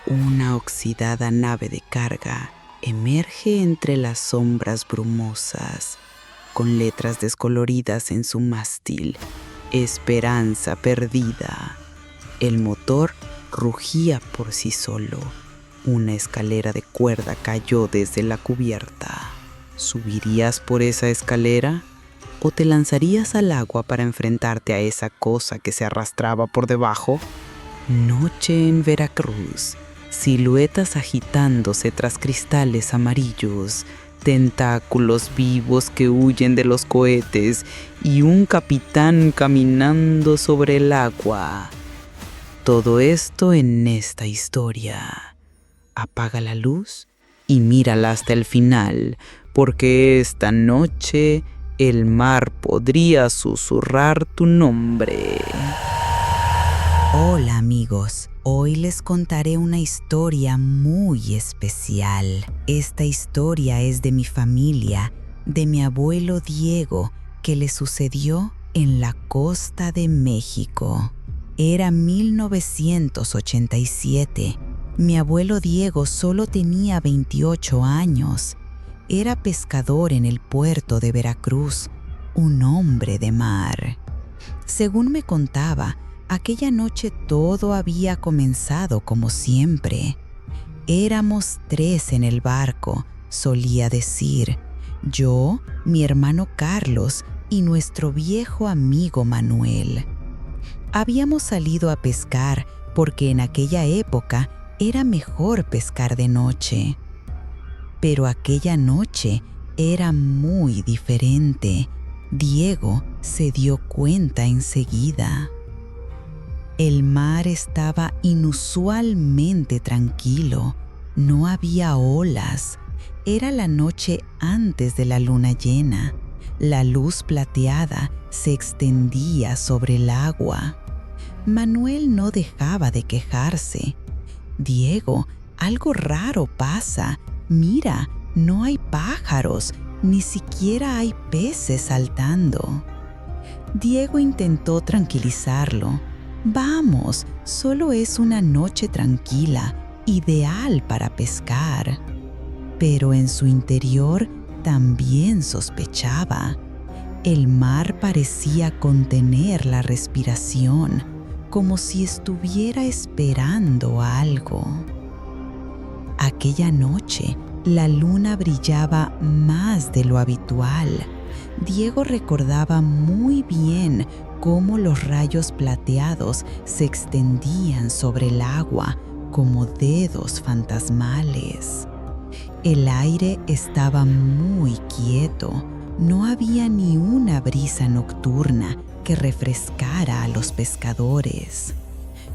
Una oxidada nave de carga emerge entre las sombras brumosas, con letras descoloridas en su mástil. Esperanza perdida. El motor rugía por sí solo. Una escalera de cuerda cayó desde la cubierta. ¿Subirías por esa escalera o te lanzarías al agua para enfrentarte a esa cosa que se arrastraba por debajo? Noche en Veracruz. Siluetas agitándose tras cristales amarillos, tentáculos vivos que huyen de los cohetes y un capitán caminando sobre el agua. Todo esto en esta historia. Apaga la luz y mírala hasta el final, porque esta noche el mar podría susurrar tu nombre. Hola amigos, hoy les contaré una historia muy especial. Esta historia es de mi familia, de mi abuelo Diego, que le sucedió en la costa de México. Era 1987. Mi abuelo Diego solo tenía 28 años. Era pescador en el puerto de Veracruz, un hombre de mar. Según me contaba, aquella noche todo había comenzado como siempre. Éramos 3 en el barco, solía decir. Yo, mi hermano Carlos y nuestro viejo amigo Manuel. Habíamos salido a pescar porque en aquella época era mejor pescar de noche. Pero aquella noche era muy diferente. Diego se dio cuenta enseguida. El mar estaba inusualmente tranquilo, no había olas. Era la noche antes de la luna llena. La luz plateada se extendía sobre el agua. Manuel no dejaba de quejarse. Diego, algo raro pasa. Mira, no hay pájaros, ni siquiera hay peces saltando. Diego intentó tranquilizarlo. Vamos, solo es una noche tranquila, ideal para pescar. Pero en su interior también sospechaba. El mar parecía contener la respiración, como si estuviera esperando algo. Aquella noche, la luna brillaba más de lo habitual. Diego recordaba muy bien cómo los rayos plateados se extendían sobre el agua como dedos fantasmales. El aire estaba muy quieto, no había ni una brisa nocturna que refrescara a los pescadores.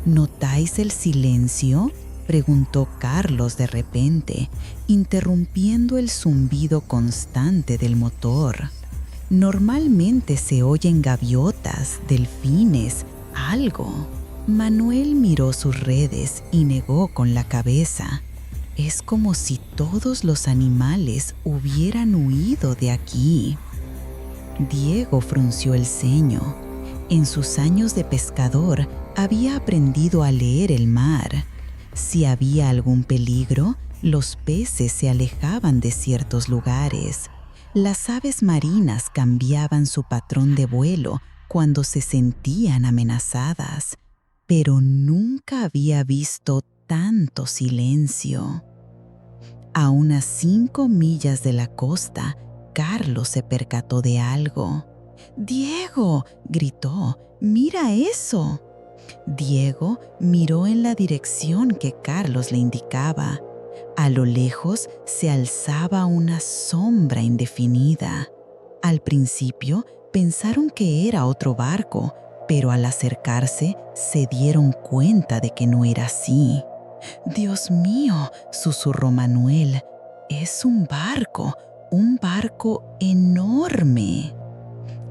¿Notáis el silencio?, preguntó Carlos de repente, interrumpiendo el zumbido constante del motor. Normalmente se oyen gaviotas, delfines, algo. Manuel miró sus redes y negó con la cabeza. Es como si todos los animales hubieran huido de aquí. Diego frunció el ceño. En sus años de pescador había aprendido a leer el mar. Si había algún peligro, los peces se alejaban de ciertos lugares. Las aves marinas cambiaban su patrón de vuelo cuando se sentían amenazadas, pero nunca había visto tanto silencio. A unas 5 millas de la costa, Carlos se percató de algo. ¡Diego!, gritó. ¡Mira eso! Diego miró en la dirección que Carlos le indicaba. A lo lejos se alzaba una sombra indefinida. Al principio pensaron que era otro barco, pero al acercarse se dieron cuenta de que no era así. «Dios mío», susurró Manuel, «es un barco enorme».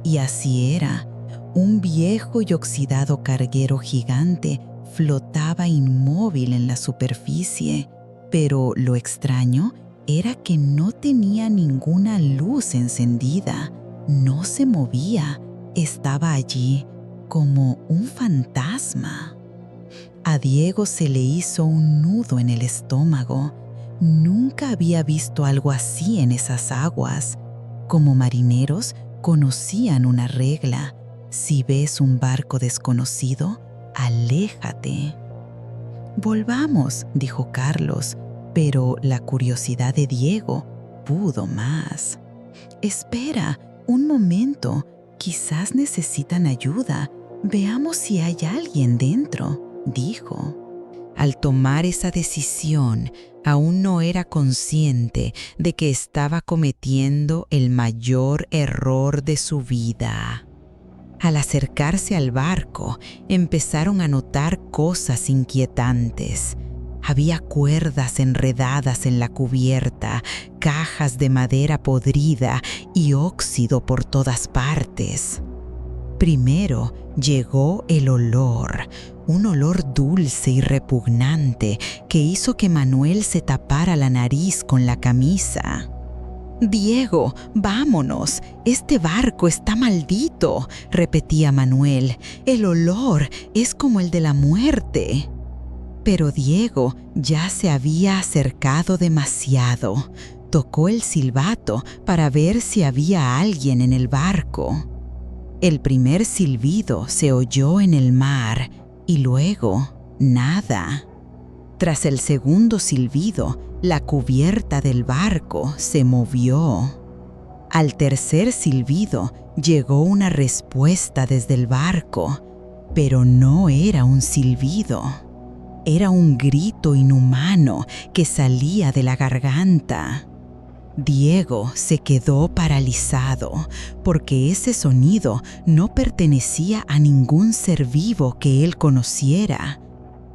Y así era. Un viejo y oxidado carguero gigante flotaba inmóvil en la superficie. Pero lo extraño era que no tenía ninguna luz encendida, no se movía, estaba allí como un fantasma. A Diego se le hizo un nudo en el estómago. Nunca había visto algo así en esas aguas. Como marineros, conocían una regla: si ves un barco desconocido, aléjate. Volvamos, dijo Carlos, pero la curiosidad de Diego pudo más. Espera, un momento, quizás necesitan ayuda. Veamos si hay alguien dentro, dijo. Al tomar esa decisión, aún no era consciente de que estaba cometiendo el mayor error de su vida. Al acercarse al barco, empezaron a notar cosas inquietantes. Había cuerdas enredadas en la cubierta, cajas de madera podrida y óxido por todas partes. Primero llegó el olor, un olor dulce y repugnante que hizo que Manuel se tapara la nariz con la camisa. «Diego, vámonos, este barco está maldito», repetía Manuel. «El olor es como el de la muerte». Pero Diego ya se había acercado demasiado. Tocó el silbato para ver si había alguien en el barco. El primer silbido se oyó en el mar y luego nada. Tras el segundo silbido, la cubierta del barco se movió. Al tercer silbido llegó una respuesta desde el barco, pero no era un silbido. Era un grito inhumano que salía de la garganta. Diego se quedó paralizado porque ese sonido no pertenecía a ningún ser vivo que él conociera.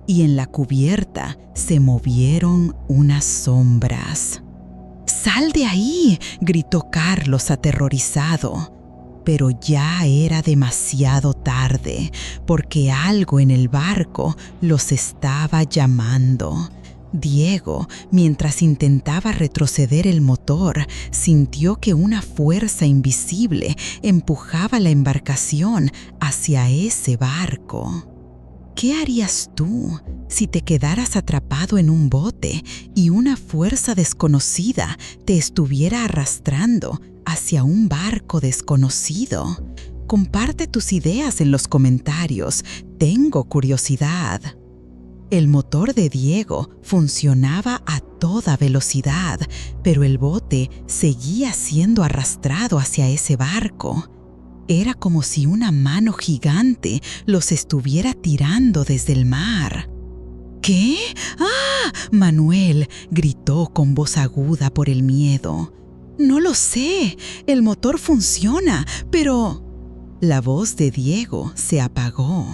Y en la cubierta se movieron unas sombras. «¡Sal de ahí!», gritó Carlos aterrorizado. Pero ya era demasiado tarde, porque algo en el barco los estaba llamando. Diego, mientras intentaba retroceder el motor, sintió que una fuerza invisible empujaba la embarcación hacia ese barco. ¿Qué harías tú si te quedaras atrapado en un bote y una fuerza desconocida te estuviera arrastrando hacia un barco desconocido? Comparte tus ideas en los comentarios. Tengo curiosidad. El motor de Diego funcionaba a toda velocidad, pero el bote seguía siendo arrastrado hacia ese barco. Era como si una mano gigante los estuviera tirando desde el mar. ¿Qué? ¡Ah! Manuel gritó con voz aguda por el miedo. «No lo sé, el motor funciona, pero...» La voz de Diego se apagó,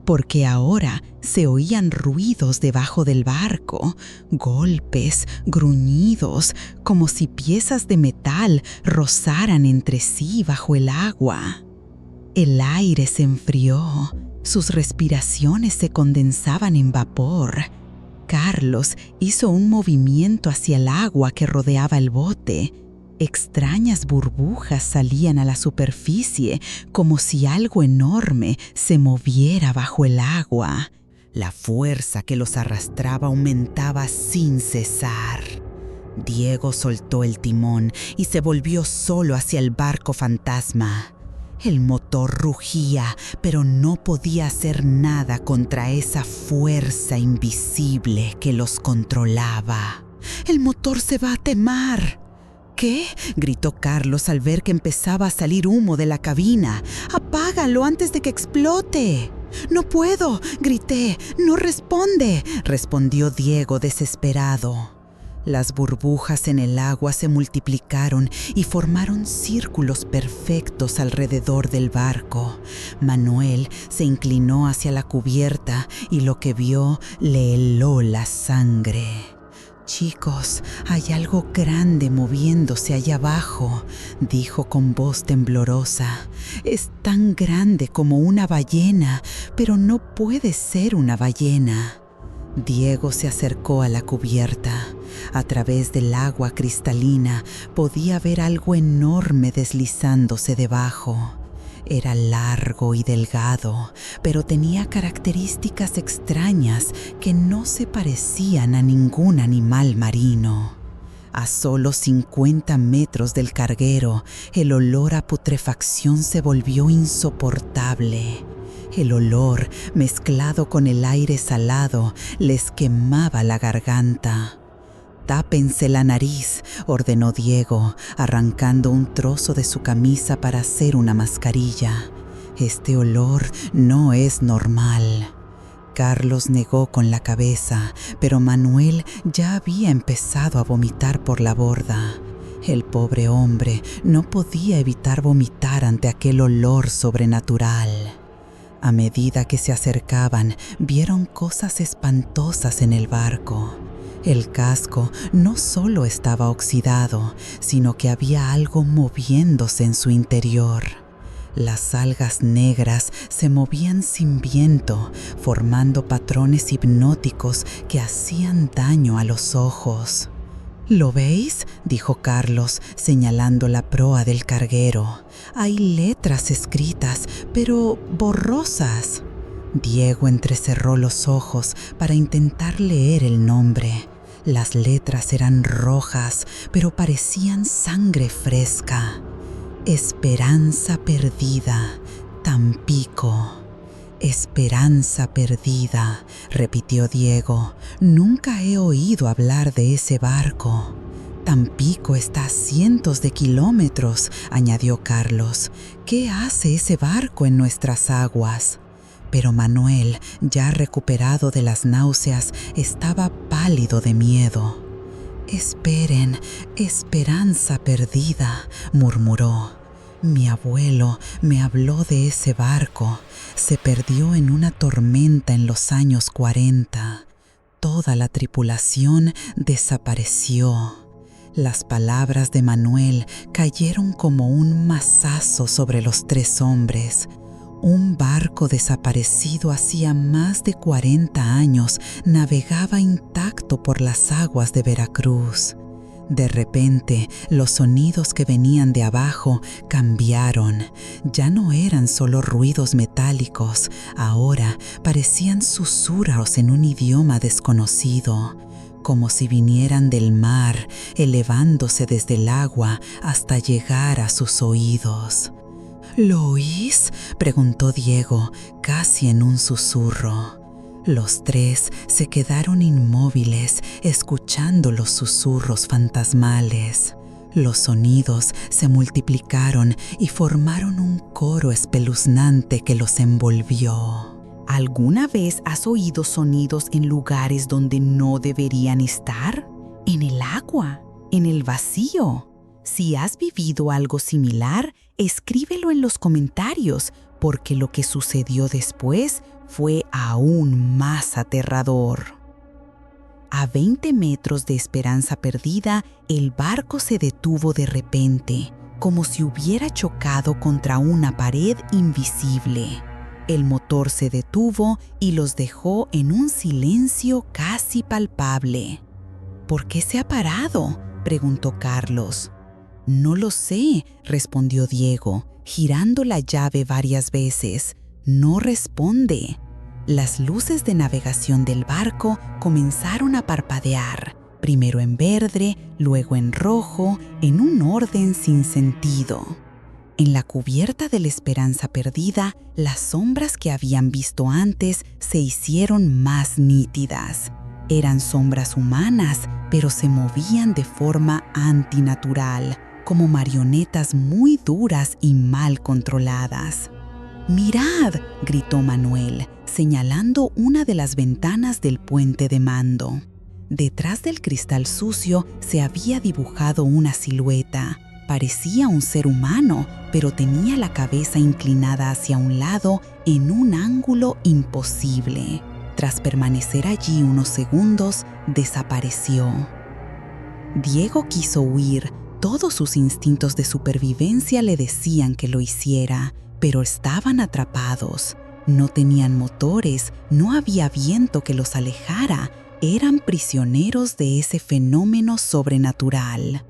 porque ahora se oían ruidos debajo del barco, golpes, gruñidos, como si piezas de metal rozaran entre sí bajo el agua. El aire se enfrió, sus respiraciones se condensaban en vapor. Carlos hizo un movimiento hacia el agua que rodeaba el bote. Extrañas burbujas salían a la superficie como si algo enorme se moviera bajo el agua. La fuerza que los arrastraba aumentaba sin cesar. Diego soltó el timón y se volvió solo hacia el barco fantasma. El motor rugía, pero no podía hacer nada contra esa fuerza invisible que los controlaba. «El motor se va a quemar». «¿Qué?», gritó Carlos al ver que empezaba a salir humo de la cabina. «¡Apágalo antes de que explote!». «No puedo», grité. «No responde», respondió Diego desesperado. Las burbujas en el agua se multiplicaron y formaron círculos perfectos alrededor del barco. Manuel se inclinó hacia la cubierta y lo que vio le heló la sangre. «Chicos, hay algo grande moviéndose allá abajo», dijo con voz temblorosa. «Es tan grande como una ballena, pero no puede ser una ballena». Diego se acercó a la cubierta. A través del agua cristalina podía ver algo enorme deslizándose debajo. Era largo y delgado, pero tenía características extrañas que no se parecían a ningún animal marino. A solo 50 metros del carguero, el olor a putrefacción se volvió insoportable. El olor, mezclado con el aire salado, les quemaba la garganta. «Tápense la nariz», ordenó Diego, arrancando un trozo de su camisa para hacer una mascarilla. «Este olor no es normal». Carlos negó con la cabeza, pero Manuel ya había empezado a vomitar por la borda. El pobre hombre no podía evitar vomitar ante aquel olor sobrenatural. A medida que se acercaban, vieron cosas espantosas en el barco. El casco no solo estaba oxidado, sino que había algo moviéndose en su interior. Las algas negras se movían sin viento, formando patrones hipnóticos que hacían daño a los ojos. «¿Lo veis?», dijo Carlos, señalando la proa del carguero. «Hay letras escritas, pero borrosas». Diego entrecerró los ojos para intentar leer el nombre. Las letras eran rojas, pero parecían sangre fresca. «Esperanza perdida, Tampico». «Esperanza perdida», repitió Diego. «Nunca he oído hablar de ese barco». «Tampico está a cientos de kilómetros», añadió Carlos. «¿Qué hace ese barco en nuestras aguas?» Pero Manuel, ya recuperado de las náuseas, estaba pálido de miedo. «Esperen, esperanza perdida», murmuró. «Mi abuelo me habló de ese barco. Se perdió en una tormenta en los años 40. Toda la tripulación desapareció». Las palabras de Manuel cayeron como un mazazo sobre los tres hombres. Un barco desaparecido hacía más de 40 años navegaba intacto por las aguas de Veracruz. De repente, los sonidos que venían de abajo cambiaron. Ya no eran solo ruidos metálicos, ahora parecían susurros en un idioma desconocido, como si vinieran del mar, elevándose desde el agua hasta llegar a sus oídos. «¿Lo oís?», preguntó Diego, casi en un susurro. Los tres se quedaron inmóviles, escuchando los susurros fantasmales. Los sonidos se multiplicaron y formaron un coro espeluznante que los envolvió. ¿Alguna vez has oído sonidos en lugares donde no deberían estar? En el agua, en el vacío. Si has vivido algo similar, escríbelo en los comentarios, porque lo que sucedió después fue aún más aterrador. A 20 metros de Esperanza Perdida, el barco se detuvo de repente, como si hubiera chocado contra una pared invisible. El motor se detuvo y los dejó en un silencio casi palpable. «¿Por qué se ha parado?», preguntó Carlos. «No lo sé», respondió Diego, girando la llave varias veces. «No responde». Las luces de navegación del barco comenzaron a parpadear, primero en verde, luego en rojo, en un orden sin sentido. En la cubierta de la Esperanza Perdida, las sombras que habían visto antes se hicieron más nítidas. Eran sombras humanas, pero se movían de forma antinatural, como marionetas muy duras y mal controladas. «¡Mirad!», gritó Manuel, señalando una de las ventanas del puente de mando. Detrás del cristal sucio se había dibujado una silueta. Parecía un ser humano, pero tenía la cabeza inclinada hacia un lado en un ángulo imposible. Tras permanecer allí unos segundos, desapareció. Diego quiso huir. Todos sus instintos de supervivencia le decían que lo hiciera, pero estaban atrapados. No tenían motores, no había viento que los alejara. Eran prisioneros de ese fenómeno sobrenatural.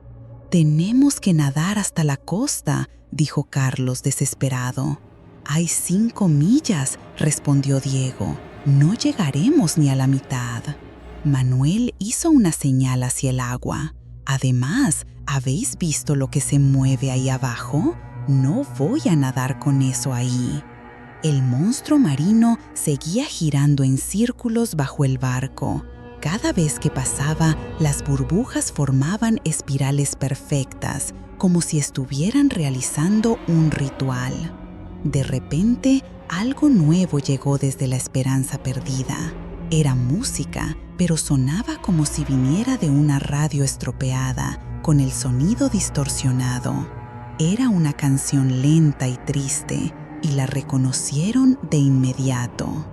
Tenemos que nadar hasta la costa, dijo Carlos desesperado. Hay 5 millas, respondió Diego. No llegaremos ni a la mitad. Manuel hizo una señal hacia el agua. Además, ¿habéis visto lo que se mueve ahí abajo? No voy a nadar con eso ahí. El monstruo marino seguía girando en círculos bajo el barco. Cada vez que pasaba, las burbujas formaban espirales perfectas, como si estuvieran realizando un ritual. De repente, algo nuevo llegó desde la Esperanza Perdida. Era música, pero sonaba como si viniera de una radio estropeada, con el sonido distorsionado. Era una canción lenta y triste, y la reconocieron de inmediato.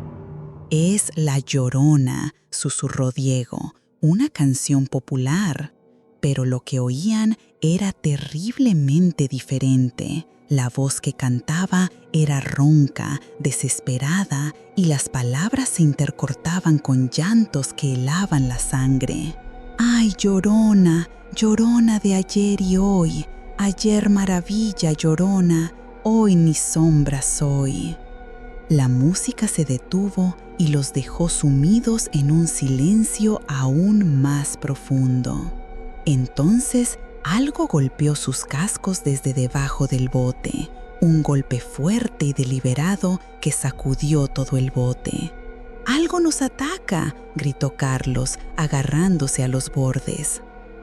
«Es La Llorona», susurró Diego, «una canción popular». Pero lo que oían era terriblemente diferente. La voz que cantaba era ronca, desesperada, y las palabras se intercortaban con llantos que helaban la sangre. «Ay, Llorona, Llorona de ayer y hoy, ayer maravilla, Llorona, hoy ni sombra soy». La música se detuvo y los dejó sumidos en un silencio aún más profundo. Entonces, algo golpeó sus cascos desde debajo del bote, un golpe fuerte y deliberado que sacudió todo el bote. «¡Algo nos ataca!», gritó Carlos, agarrándose a los bordes.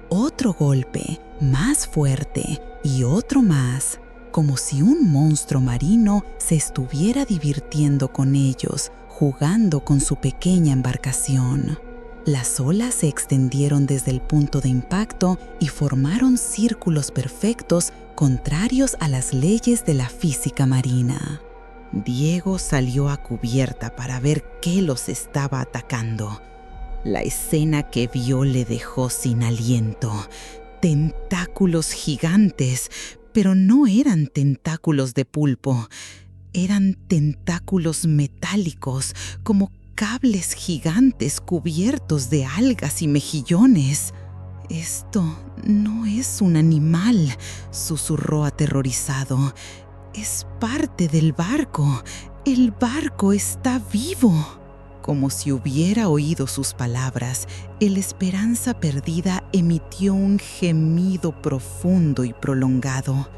Otro golpe, más fuerte, y otro más, como si un monstruo marino se estuviera divirtiendo con ellos, jugando con su pequeña embarcación. Las olas se extendieron desde el punto de impacto y formaron círculos perfectos contrarios a las leyes de la física marina. Diego salió a cubierta para ver qué los estaba atacando. La escena que vio le dejó sin aliento. Tentáculos gigantes, pero no eran tentáculos de pulpo. Eran tentáculos metálicos, como cables gigantes cubiertos de algas y mejillones. «Esto no es un animal», susurró aterrorizado. «Es parte del barco. El barco está vivo». Como si hubiera oído sus palabras, el Esperanza Perdida emitió un gemido profundo y prolongado.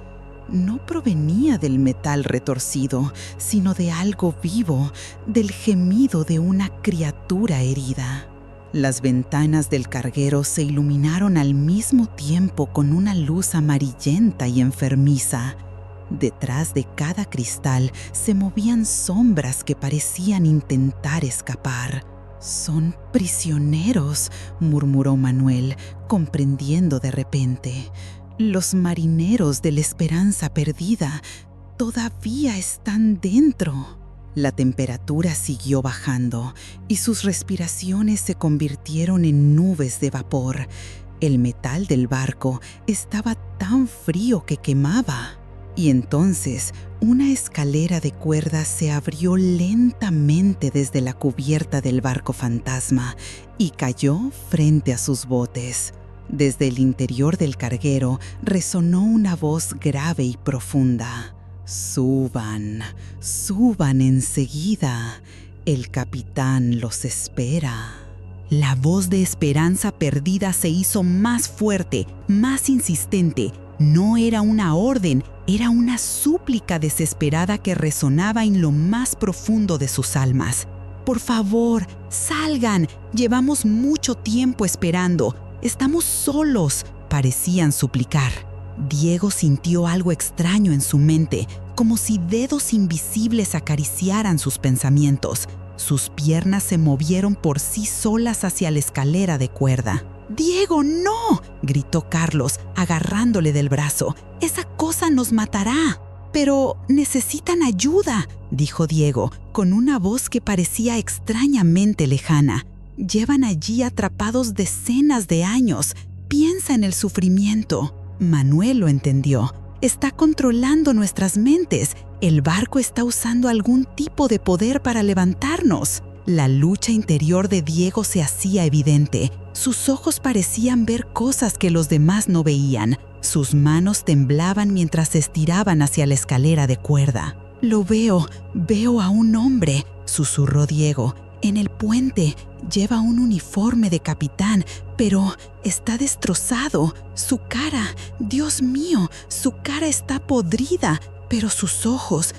No provenía del metal retorcido, sino de algo vivo, del gemido de una criatura herida. Las ventanas del carguero se iluminaron al mismo tiempo con una luz amarillenta y enfermiza. Detrás de cada cristal se movían sombras que parecían intentar escapar. «Son prisioneros», murmuró Manuel, comprendiendo de repente. «Los marineros de la Esperanza Perdida todavía están dentro». La temperatura siguió bajando y sus respiraciones se convirtieron en nubes de vapor. El metal del barco estaba tan frío que quemaba. Y entonces una escalera de cuerdas se abrió lentamente desde la cubierta del barco fantasma y cayó frente a sus botes. Desde el interior del carguero resonó una voz grave y profunda. «Suban, suban enseguida. El capitán los espera». La voz de Esperanza Perdida se hizo más fuerte, más insistente. No era una orden, era una súplica desesperada que resonaba en lo más profundo de sus almas. «Por favor, salgan. Llevamos mucho tiempo esperando. Estamos solos», parecían suplicar. Diego sintió algo extraño en su mente, como si dedos invisibles acariciaran sus pensamientos. Sus piernas se movieron por sí solas hacia la escalera de cuerda. «¡Diego, no!», gritó Carlos, agarrándole del brazo. «Esa cosa nos matará». «Pero necesitan ayuda», dijo Diego, con una voz que parecía extrañamente lejana. «Llevan allí atrapados decenas de años. Piensa en el sufrimiento». Manuel lo entendió. «Está controlando nuestras mentes. El barco está usando algún tipo de poder para levantarnos». La lucha interior de Diego se hacía evidente. Sus ojos parecían ver cosas que los demás no veían. Sus manos temblaban mientras se estiraban hacia la escalera de cuerda. «Lo veo a un hombre», susurró Diego. «En el puente. Lleva un uniforme de capitán, pero está destrozado. Su cara, Dios mío, su cara está podrida, pero sus ojos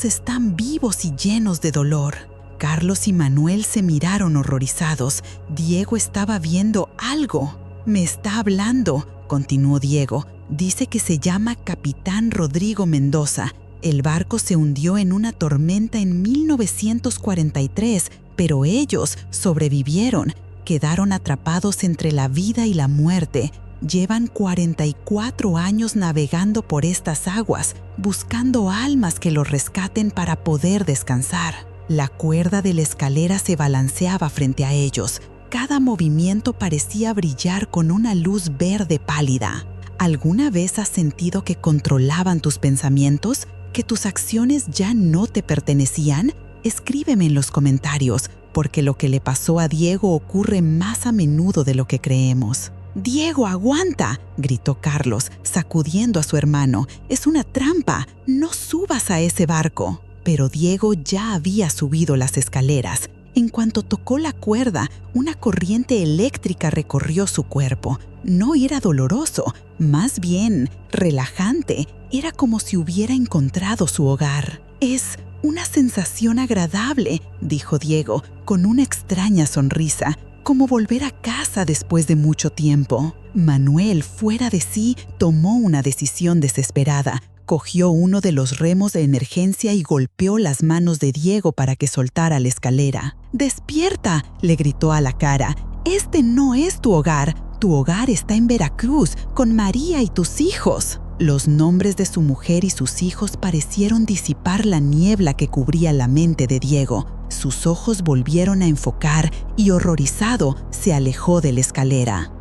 están vivos y llenos de dolor». Carlos y Manuel se miraron horrorizados. Diego estaba viendo algo. «Me está hablando», continuó Diego. «Dice que se llama Capitán Rodrigo Mendoza. El barco se hundió en una tormenta en 1943, pero ellos sobrevivieron. Quedaron atrapados entre la vida y la muerte. Llevan 44 años navegando por estas aguas, buscando almas que los rescaten para poder descansar». La cuerda de la escalera se balanceaba frente a ellos. Cada movimiento parecía brillar con una luz verde pálida. ¿Alguna vez has sentido que controlaban tus pensamientos? ¿Que tus acciones ya no te pertenecían? Escríbeme en los comentarios, porque lo que le pasó a Diego ocurre más a menudo de lo que creemos. «¡Diego, aguanta!», gritó Carlos, sacudiendo a su hermano. «Es una trampa. No subas a ese barco». Pero Diego ya había subido las escaleras. En cuanto tocó la cuerda, una corriente eléctrica recorrió su cuerpo. No era doloroso, más bien relajante. Era como si hubiera encontrado su hogar. «Es una sensación agradable», dijo Diego, con una extraña sonrisa, «como volver a casa después de mucho tiempo». Manuel, fuera de sí, tomó una decisión desesperada. Cogió uno de los remos de emergencia y golpeó las manos de Diego para que soltara la escalera. «¡Despierta!», le gritó a la cara. «Este no es tu hogar. Tu hogar está en Veracruz, con María y tus hijos». Los nombres de su mujer y sus hijos parecieron disipar la niebla que cubría la mente de Diego. Sus ojos volvieron a enfocar y, horrorizado, se alejó de la escalera.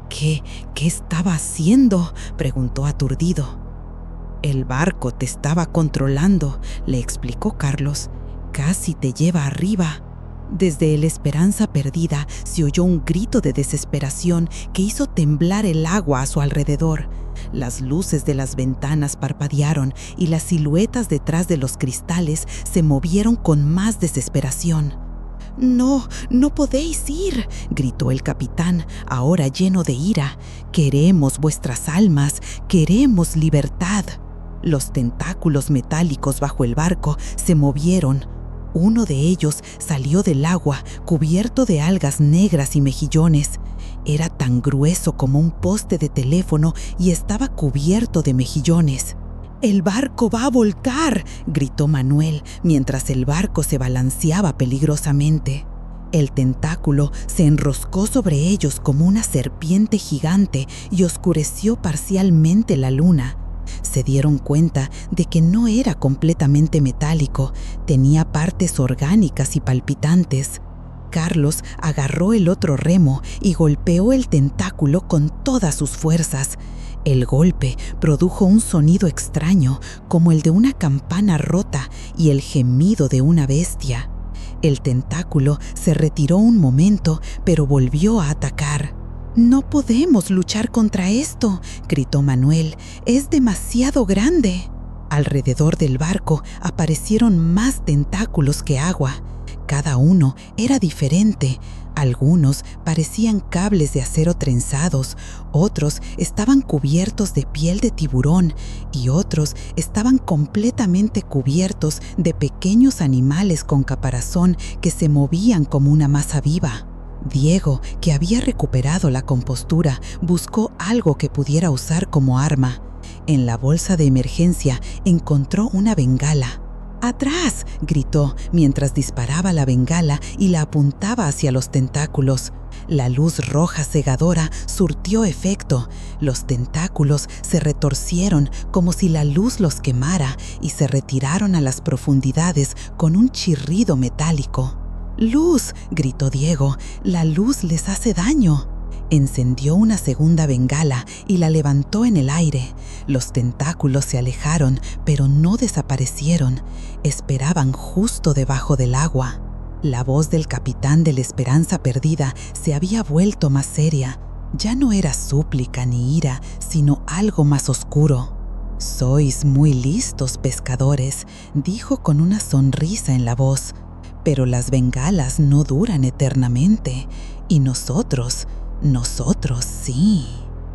«¿Qué estaba haciendo?», preguntó aturdido. «El barco te estaba controlando», le explicó Carlos. «Casi te lleva arriba». Desde el Esperanza Perdida se oyó un grito de desesperación que hizo temblar el agua a su alrededor. Las luces de las ventanas parpadearon y las siluetas detrás de los cristales se movieron con más desesperación. «No podéis ir», gritó el capitán, ahora lleno de ira. «Queremos vuestras almas, queremos libertad». Los tentáculos metálicos bajo el barco se movieron. Uno de ellos salió del agua, cubierto de algas negras y mejillones. Era tan grueso como un poste de teléfono y estaba cubierto de mejillones. «¡El barco va a volcar!», gritó Manuel, mientras el barco se balanceaba peligrosamente. El tentáculo se enroscó sobre ellos como una serpiente gigante y oscureció parcialmente la luna. Se dieron cuenta de que no era completamente metálico, tenía partes orgánicas y palpitantes. Carlos agarró el otro remo y golpeó el tentáculo con todas sus fuerzas. El golpe produjo un sonido extraño, como el de una campana rota y el gemido de una bestia. El tentáculo se retiró un momento, pero volvió a atacar. «No podemos luchar contra esto», gritó Manuel. «Es demasiado grande». Alrededor del barco aparecieron más tentáculos que agua. Cada uno era diferente. Algunos parecían cables de acero trenzados, otros estaban cubiertos de piel de tiburón y otros estaban completamente cubiertos de pequeños animales con caparazón que se movían como una masa viva. Diego, que había recuperado la compostura, buscó algo que pudiera usar como arma. En la bolsa de emergencia encontró una bengala. «¡Atrás!», gritó mientras disparaba la bengala y la apuntaba hacia los tentáculos. La luz roja cegadora surtió efecto. Los tentáculos se retorcieron como si la luz los quemara y se retiraron a las profundidades con un chirrido metálico. «¡Luz!», gritó Diego. «La luz les hace daño». Encendió una segunda bengala y la levantó en el aire. Los tentáculos se alejaron, pero no desaparecieron. Esperaban justo debajo del agua. La voz del capitán de la Esperanza Perdida se había vuelto más seria. Ya no era súplica ni ira, sino algo más oscuro. «Sois muy listos, pescadores», dijo con una sonrisa en la voz, «pero las bengalas no duran eternamente, y nosotros sí».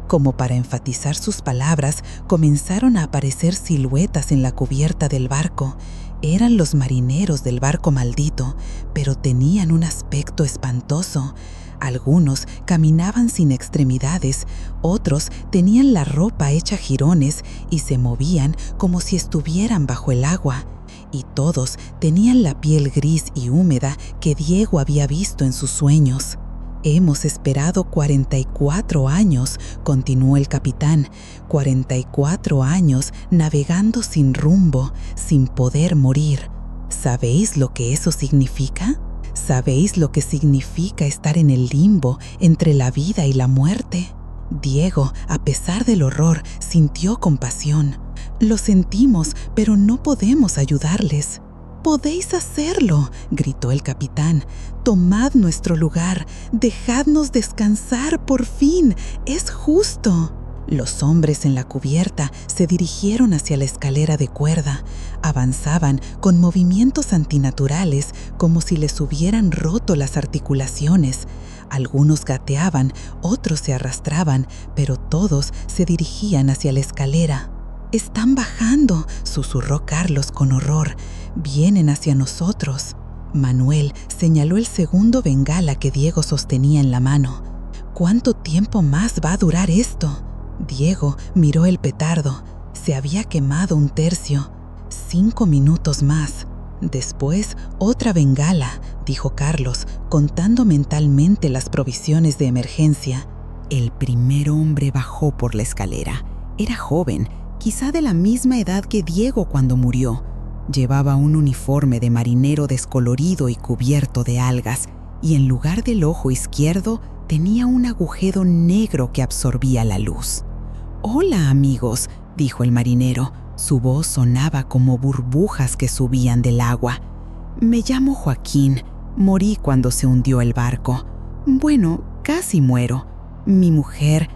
Como para enfatizar sus palabras, comenzaron a aparecer siluetas en la cubierta del barco. Eran los marineros del barco maldito, pero tenían un aspecto espantoso. Algunos caminaban sin extremidades, otros tenían la ropa hecha jirones y se movían como si estuvieran bajo el agua. Y todos tenían la piel gris y húmeda que Diego había visto en sus sueños. «Hemos esperado 44 años», continuó el capitán, «44 años navegando sin rumbo, sin poder morir. ¿Sabéis lo que eso significa? ¿Sabéis lo que significa estar en el limbo entre la vida y la muerte?» Diego, a pesar del horror, sintió compasión. «Lo sentimos, pero no podemos ayudarles». «Podéis hacerlo», gritó el capitán. «Tomad nuestro lugar, dejadnos descansar por fin, es justo». Los hombres en la cubierta se dirigieron hacia la escalera de cuerda. Avanzaban con movimientos antinaturales, como si les hubieran roto las articulaciones. Algunos gateaban, otros se arrastraban, pero todos se dirigían hacia la escalera. «Están bajando», susurró Carlos con horror. «Vienen hacia nosotros». Manuel señaló el segundo bengala que Diego sostenía en la mano. «¿Cuánto tiempo más va a durar esto?». Diego miró el petardo. Se había quemado un tercio. 5 minutos más. «Después, otra bengala», dijo Carlos, contando mentalmente las provisiones de emergencia. El primer hombre bajó por la escalera. Era joven, quizá de la misma edad que Diego cuando murió. Llevaba un uniforme de marinero descolorido y cubierto de algas, y en lugar del ojo izquierdo tenía un agujero negro que absorbía la luz. «Hola, amigos», dijo el marinero. Su voz sonaba como burbujas que subían del agua. «Me llamo Joaquín. Morí cuando se hundió el barco. Bueno, casi muero. Mi mujer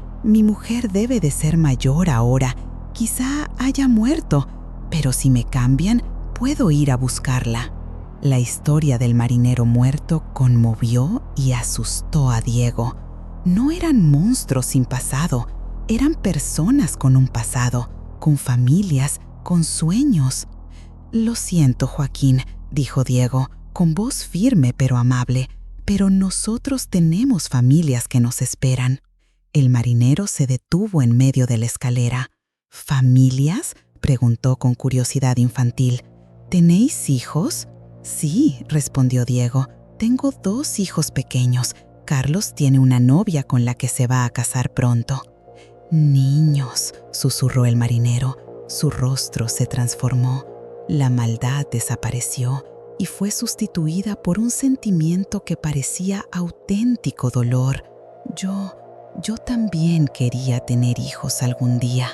debe de ser mayor ahora. Quizá haya muerto, pero si me cambian, puedo ir a buscarla». La historia del marinero muerto conmovió y asustó a Diego. No eran monstruos sin pasado, eran personas con un pasado, con familias, con sueños. «Lo siento, Joaquín», dijo Diego, con voz firme pero amable, «pero nosotros tenemos familias que nos esperan». El marinero se detuvo en medio de la escalera. «¿Familias?», preguntó con curiosidad infantil. «¿Tenéis hijos?». «Sí», respondió Diego, «tengo 2 hijos pequeños. Carlos tiene una novia con la que se va a casar pronto». «Niños», susurró el marinero. Su rostro se transformó. La maldad desapareció y fue sustituida por un sentimiento que parecía auténtico dolor. Yo también quería tener hijos algún día».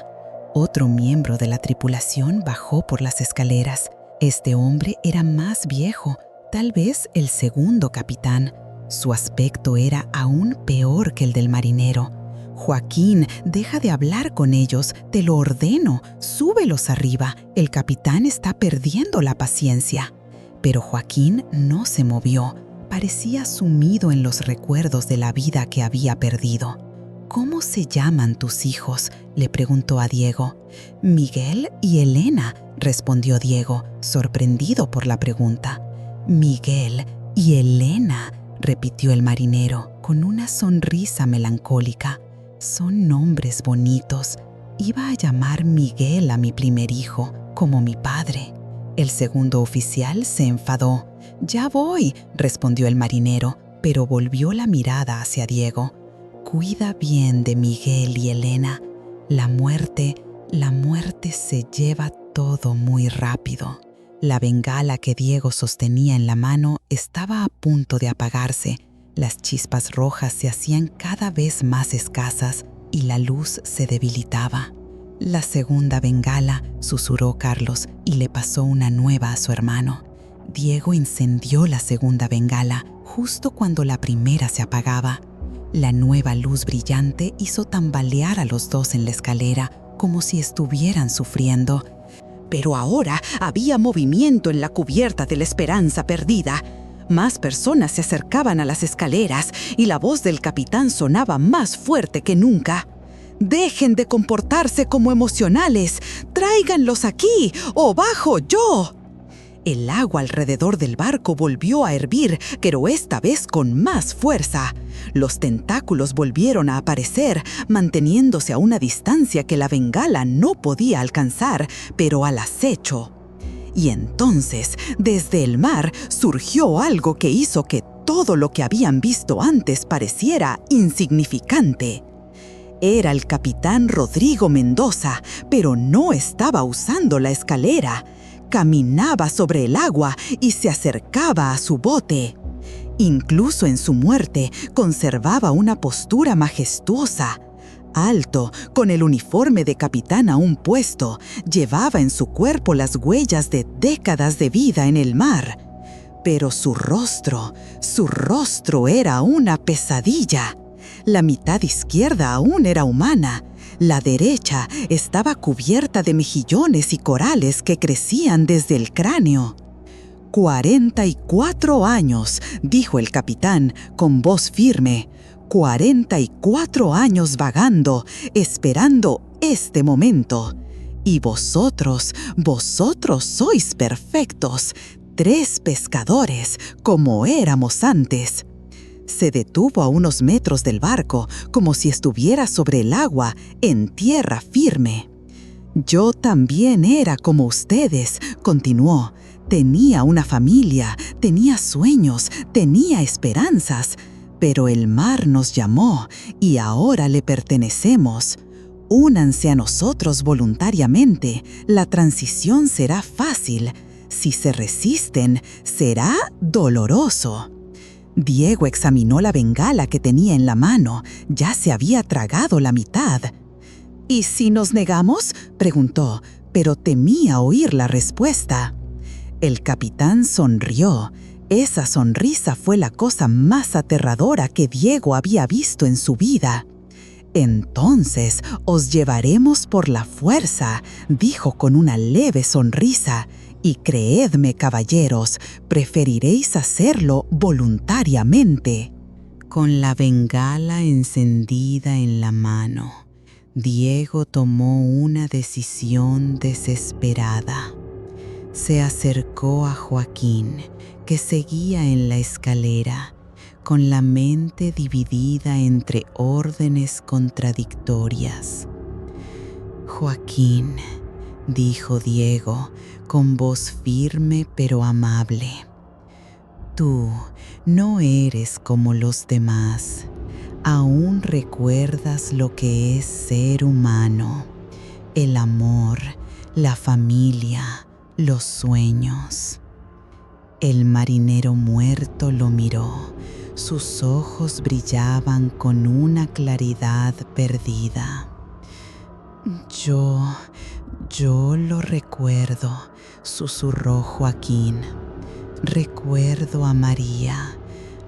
Otro miembro de la tripulación bajó por las escaleras. Este hombre era más viejo, tal vez el segundo capitán. Su aspecto era aún peor que el del marinero. «Joaquín, deja de hablar con ellos, te lo ordeno, súbelos arriba, el capitán está perdiendo la paciencia». Pero Joaquín no se movió, parecía sumido en los recuerdos de la vida que había perdido. «¿Cómo se llaman tus hijos?», le preguntó a Diego. «Miguel y Elena», respondió Diego, sorprendido por la pregunta. «Miguel y Elena», repitió el marinero, con una sonrisa melancólica. «Son nombres bonitos. Iba a llamar Miguel a mi primer hijo, como mi padre». El segundo oficial se enfadó. «Ya voy», respondió el marinero, pero volvió la mirada hacia Diego. «Cuida bien de Miguel y Elena. La muerte se lleva todo muy rápido». La bengala que Diego sostenía en la mano estaba a punto de apagarse. Las chispas rojas se hacían cada vez más escasas y la luz se debilitaba. «La segunda bengala», susurró Carlos y le pasó una nueva a su hermano. Diego encendió la segunda bengala justo cuando la primera se apagaba. La nueva luz brillante hizo tambalear a los dos en la escalera, como si estuvieran sufriendo. Pero ahora había movimiento en la cubierta de la esperanza perdida. Más personas se acercaban a las escaleras y la voz del capitán sonaba más fuerte que nunca. «Dejen de comportarse como emocionales. Tráiganlos aquí o bajo yo». El agua alrededor del barco volvió a hervir, pero esta vez con más fuerza. Los tentáculos volvieron a aparecer, manteniéndose a una distancia que la bengala no podía alcanzar, pero al acecho. Y entonces, desde el mar, surgió algo que hizo que todo lo que habían visto antes pareciera insignificante. Era el capitán Rodrigo Mendoza, pero no estaba usando la escalera. Caminaba sobre el agua y se acercaba a su bote. Incluso en su muerte conservaba una postura majestuosa. Alto, con el uniforme de capitán aún puesto, llevaba en su cuerpo las huellas de décadas de vida en el mar. Pero su rostro era una pesadilla. La mitad izquierda aún era humana. La derecha estaba cubierta de mejillones y corales que crecían desde el cráneo. 44 años, dijo el capitán con voz firme. 44 años vagando, esperando este momento. Y vosotros sois perfectos, 3 pescadores, como éramos antes. Se detuvo a unos metros del barco, como si estuviera sobre el agua, en tierra firme. Yo también era como ustedes, continuó. Tenía una familia, tenía sueños, tenía esperanzas, pero el mar nos llamó y ahora le pertenecemos. Únanse a nosotros voluntariamente, la transición será fácil. Si se resisten, será doloroso. Diego examinó la bengala que tenía en la mano. Ya se había tragado la mitad. «¿Y si nos negamos?», preguntó, pero temía oír la respuesta. El capitán sonrió. Esa sonrisa fue la cosa más aterradora que Diego había visto en su vida. «Entonces os llevaremos por la fuerza», dijo con una leve sonrisa. «Y creedme, caballeros, preferiréis hacerlo voluntariamente». Con la bengala encendida en la mano, Diego tomó una decisión desesperada. Se acercó a Joaquín, que seguía en la escalera, con la mente dividida entre órdenes contradictorias. «Joaquín», dijo Diego, con voz firme pero amable, «tú no eres como los demás. Aún recuerdas lo que es ser humano, el amor, la familia, los sueños». El marinero muerto lo miró. Sus ojos brillaban con una claridad perdida. Yo lo recuerdo», susurró Joaquín. «Recuerdo a María.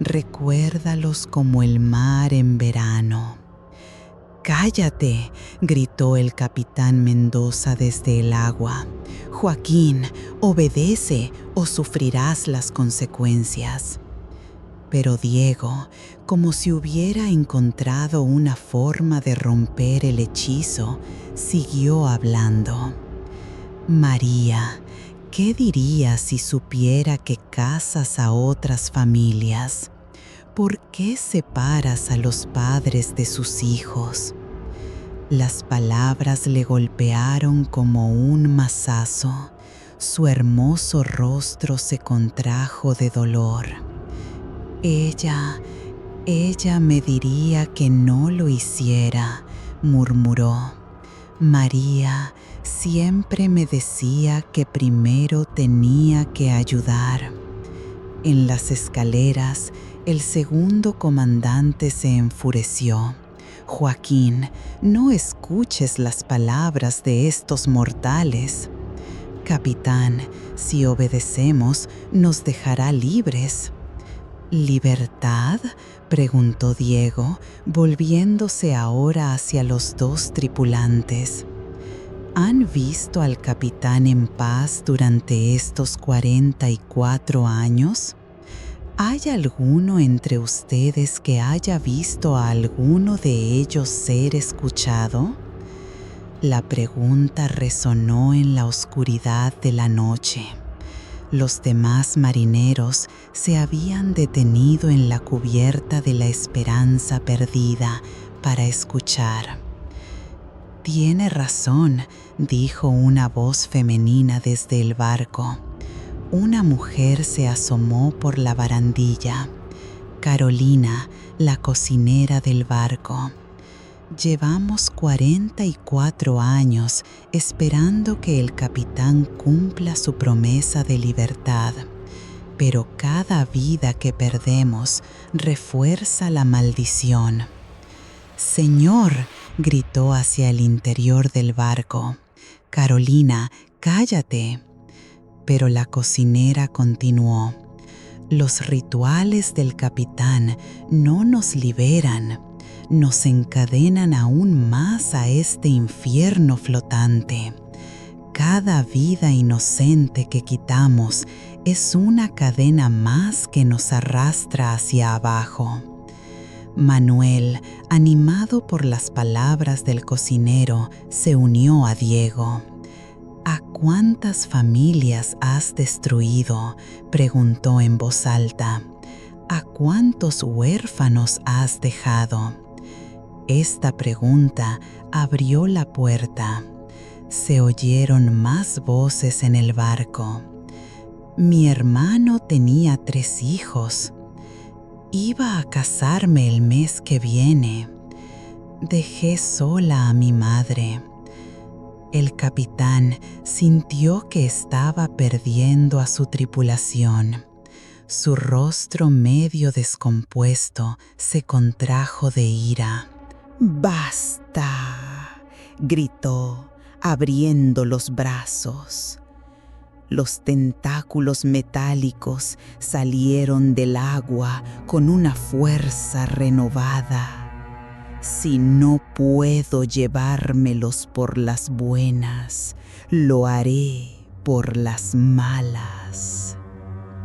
Recuérdalos como el mar en verano». «¡Cállate!», gritó el capitán Mendoza desde el agua. «Joaquín, obedece o sufrirás las consecuencias». Pero Diego, como si hubiera encontrado una forma de romper el hechizo, siguió hablando. «María, ¿qué dirías si supiera que casas a otras familias? ¿Por qué separas a los padres de sus hijos?». Las palabras le golpearon como un mazazo. Su hermoso rostro se contrajo de dolor. Ella me diría que no lo hiciera», murmuró. «María siempre me decía que primero tenía que ayudar». En las escaleras, el segundo comandante se enfureció. «Joaquín, no escuches las palabras de estos mortales. Capitán, si obedecemos, nos dejará libres». ¿Libertad?, preguntó Diego, volviéndose ahora hacia los dos tripulantes. ¿Han visto al capitán en paz durante estos 44 años? ¿Hay alguno entre ustedes que haya visto a alguno de ellos ser escuchado? La pregunta resonó en la oscuridad de la noche. Los demás marineros se habían detenido en la cubierta de la Esperanza perdida para escuchar. «Tiene razón», dijo una voz femenina desde el barco. Una mujer se asomó por la barandilla. Carolina, la cocinera del barco. «Llevamos 44 años esperando que el capitán cumpla su promesa de libertad, pero cada vida que perdemos refuerza la maldición». «Señor», gritó hacia el interior del barco. «Carolina, cállate». Pero la cocinera continuó. «Los rituales del capitán no nos liberan, nos encadenan aún más a este infierno flotante. Cada vida inocente que quitamos es una cadena más que nos arrastra hacia abajo». Manuel, animado por las palabras del cocinero, se unió a Diego. «¿A cuántas familias has destruido?», preguntó en voz alta. «¿A cuántos huérfanos has dejado?». Esta pregunta abrió la puerta. Se oyeron más voces en el barco. «Mi hermano tenía 3 hijos. Iba a casarme el mes que viene. Dejé sola a mi madre». El capitán sintió que estaba perdiendo a su tripulación. Su rostro medio descompuesto se contrajo de ira. «¡Basta!», gritó, abriendo los brazos. Los tentáculos metálicos salieron del agua con una fuerza renovada. «Si no puedo llevármelos por las buenas, lo haré por las malas».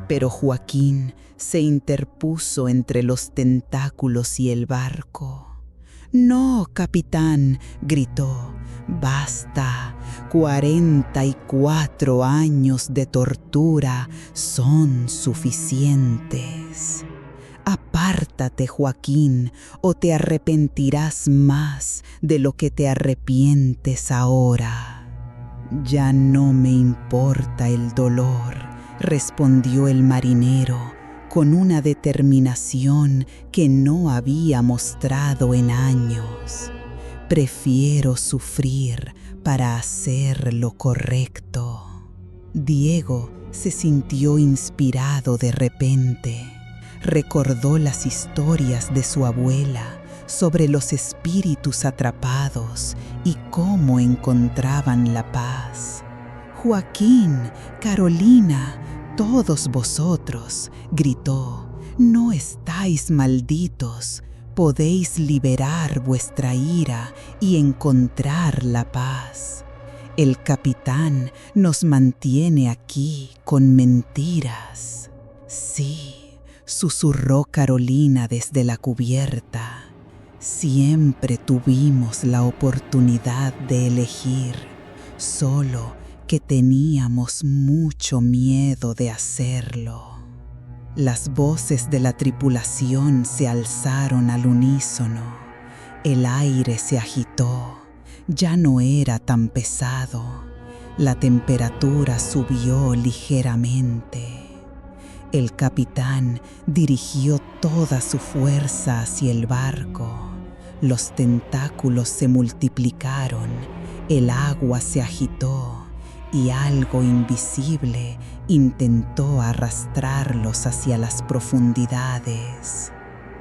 Pero Joaquín se interpuso entre los tentáculos y el barco. «No, capitán», gritó. «Basta. 44 años de tortura son suficientes. Apártate, Joaquín, o te arrepentirás más de lo que te arrepientes ahora». «Ya no me importa el dolor», respondió el marinero con una determinación que no había mostrado en años. «Prefiero sufrir para hacer lo correcto». Diego se sintió inspirado de repente. Recordó las historias de su abuela sobre los espíritus atrapados y cómo encontraban la paz. «Joaquín, Carolina, todos vosotros», gritó, «no estáis malditos. Podéis liberar vuestra ira y encontrar la paz. El capitán nos mantiene aquí con mentiras». «Sí», susurró Carolina desde la cubierta. «Siempre tuvimos la oportunidad de elegir, solo que teníamos mucho miedo de hacerlo». Las voces de la tripulación se alzaron al unísono. El aire se agitó. Ya no era tan pesado. La temperatura subió ligeramente. El capitán dirigió toda su fuerza hacia el barco. Los tentáculos se multiplicaron. El agua se agitó. Y algo invisible intentó arrastrarlos hacia las profundidades.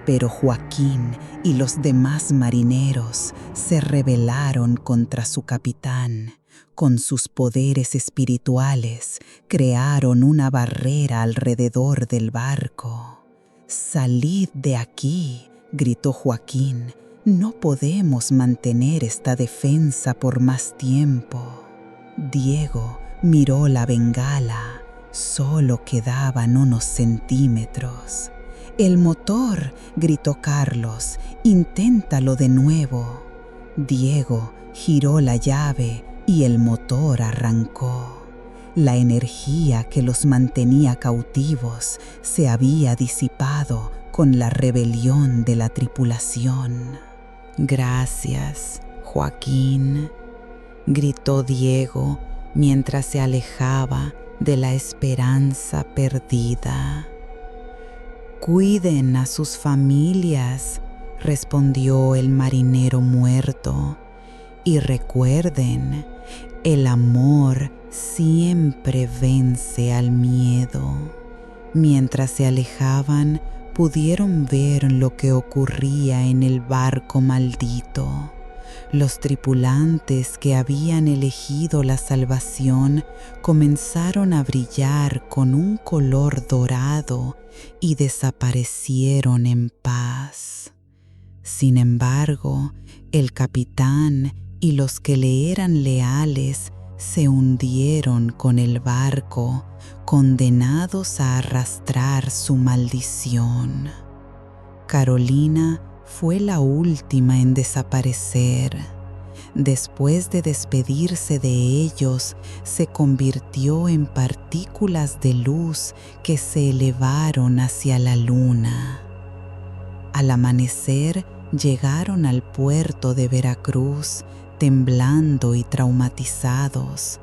Pero Joaquín y los demás marineros se rebelaron contra su capitán. Con sus poderes espirituales crearon una barrera alrededor del barco. «Salid de aquí», gritó Joaquín. «No podemos mantener esta defensa por más tiempo». Diego miró la bengala. Solo quedaban unos centímetros. «El motor», gritó Carlos. «Inténtalo de nuevo». Diego giró la llave y el motor arrancó. La energía que los mantenía cautivos se había disipado con la rebelión de la tripulación. «Gracias, Joaquín», gritó Diego mientras se alejaba de la esperanza perdida. «Cuiden a sus familias», respondió el marinero muerto, «y recuerden, el amor siempre vence al miedo». Mientras se alejaban, pudieron ver lo que ocurría en el barco maldito. Los tripulantes que habían elegido la salvación comenzaron a brillar con un color dorado y desaparecieron en paz. Sin embargo, el capitán y los que le eran leales se hundieron con el barco, condenados a arrastrar su maldición. Carolina fue la última en desaparecer. Después de despedirse de ellos, se convirtió en partículas de luz que se elevaron hacia la luna. Al amanecer, llegaron al puerto de Veracruz, temblando y traumatizados.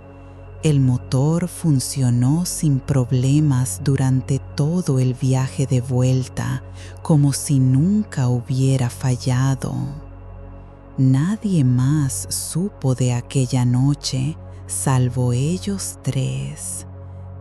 El motor funcionó sin problemas durante todo el viaje de vuelta, como si nunca hubiera fallado. Nadie más supo de aquella noche, salvo ellos tres.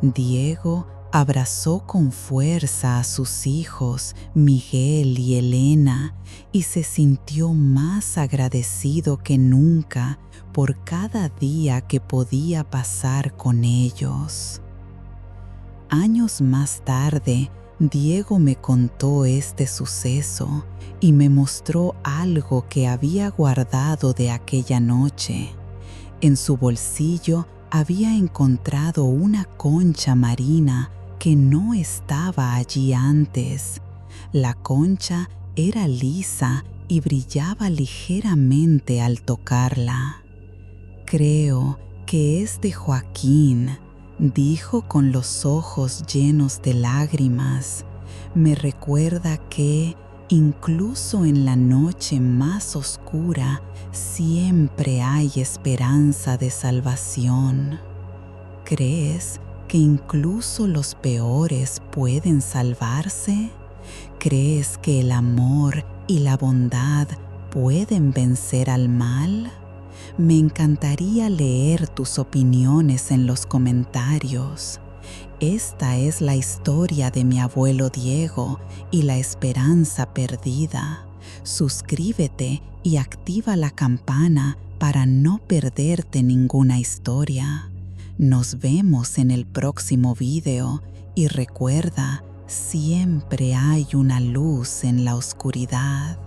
Diego abrazó con fuerza a sus hijos, Miguel y Elena, y se sintió más agradecido que nunca por cada día que podía pasar con ellos. Años más tarde, Diego me contó este suceso y me mostró algo que había guardado de aquella noche. En su bolsillo había encontrado una concha marina que no estaba allí antes. La concha era lisa y brillaba ligeramente al tocarla. «Creo que es de Joaquín», dijo con los ojos llenos de lágrimas. «Me recuerda que, incluso en la noche más oscura, siempre hay esperanza de salvación». ¿Crees que incluso los peores pueden salvarse? ¿Crees que el amor y la bondad pueden vencer al mal? Me encantaría leer tus opiniones en los comentarios. Esta es la historia de mi abuelo Diego y la esperanza perdida. Suscríbete y activa la campana para no perderte ninguna historia. Nos vemos en el próximo video y recuerda, siempre hay una luz en la oscuridad.